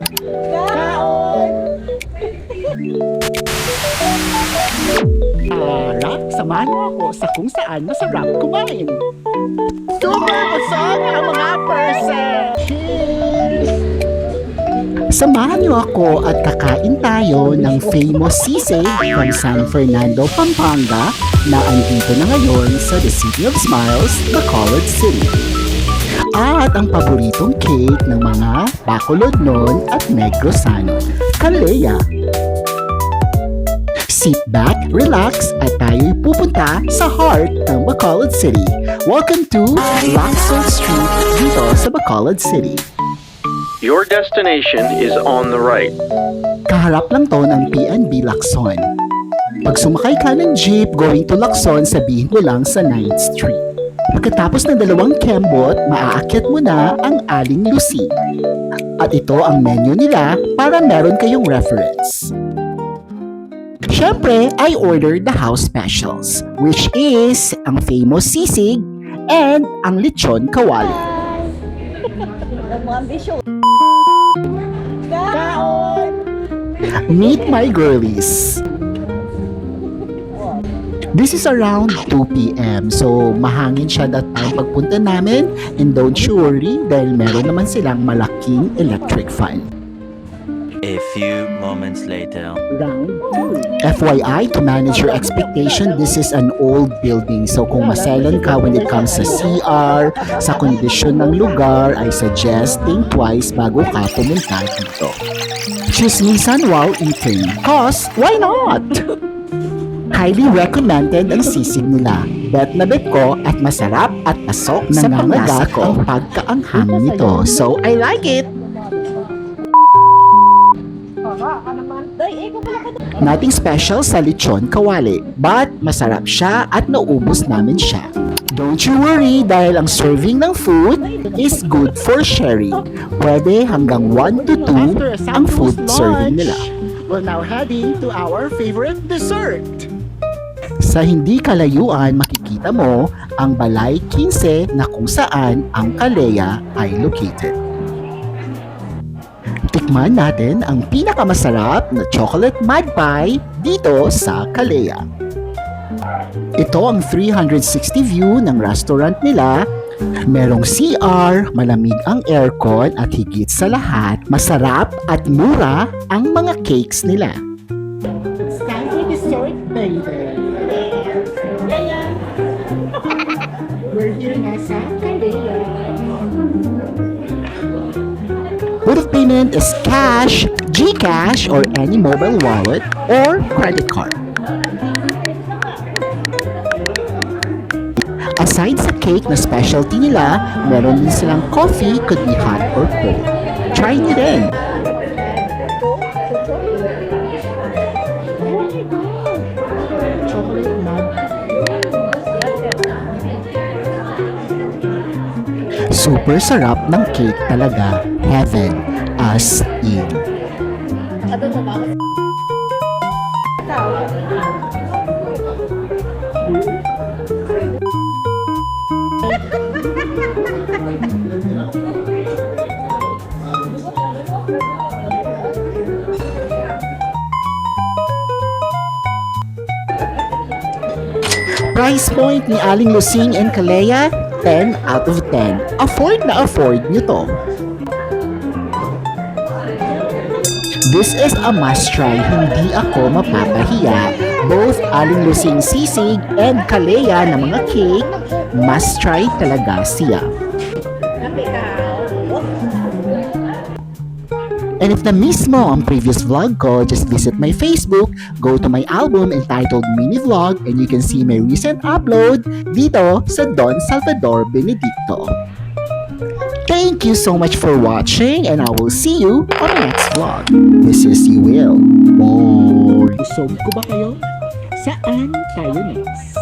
Kaon! Tara, samahan mo ako sa kung saan masarap kumain. Super busog ang mga person! Cheers! Samahan niyo ako at kakain tayo ng famous sisig from San Fernando, Pampanga na andito na ngayon sa The City of Smiles, Bacolod City. At ang paboritong cake ng mga Bacolod noon at Negrosanon, Calea. Sit back, relax, at tayo'y pupunta sa heart ng Bacolod City. Welcome to Lacson Street dito sa Bacolod City. Your destination is on the right. Kaharap lang to ng PNB Lacson. Pag sumakay ka ng jeep going to Lacson, sabihin mo lang sa 9th Street. Pagkatapos ng 2 kembot, maaakyat mo na ang Aling Lucy. At ito ang menu nila para meron kayong reference. Siyempre, I ordered the house specials, which is ang famous sisig and ang lechon kawali. Kaon! Meet my girlies. This is around 2 p.m. So, mahangin siya that time pagpunta namin. And don't you worry dahil meron naman silang malaking electric fan. A few moments later. FYI, to manage your expectation, this is an old building. So kung maselan ka when it comes sa CR, sa kondisyon ng lugar, I suggest think twice bago ka pumunta dito. Chismisan while eating. Cause, why not? Highly recommended ang sisig nila. Bet na bet ko at masarap at pasok sa panglasa ko ang pagkaanghang nito. So, I like it! Nothing special sa lechon kawali, but masarap siya at naubos namin siya. Don't you worry dahil ang serving ng food is good for sharing. Pwede hanggang 1 to 2 ang food serving nila. We're now heading to our favorite dessert. Sa hindi kalayuan, makikita mo ang Balay 15 na kung saan ang Calea ay located. Tikman natin ang pinakamasarap na chocolate mud pie dito sa Calea. Ito ang 360 view ng restaurant nila. Merong CR, malamig ang aircon at higit sa lahat, masarap at mura ang mga cakes nila. It's time for dessert, baby. We're here na sa Calea. Mode of payment is cash, GCash, or any mobile wallet or credit card. Aside sa cake na specialty nila, meron din silang coffee, could be hot or cold. Try nyo din! Super sarap ng cake talaga. Heaven as in. Price point ni Aling Lusing and Calea, 10 out of 10. Afford na afford nyo to. This is a must try, hindi ako mapapahiya. Both Aling Lusing sisig and Calea na mga cake, must try talaga siya. And if na-miss mo ang previous vlog ko, just visit my Facebook, go to my album entitled Mini Vlog, and you can see my recent upload dito sa Don Salvador Benedicto. Thank you so much for watching, and I will see you on the next vlog. This is You Will. Bye! Busog ko ba kayo? Saan tayo next?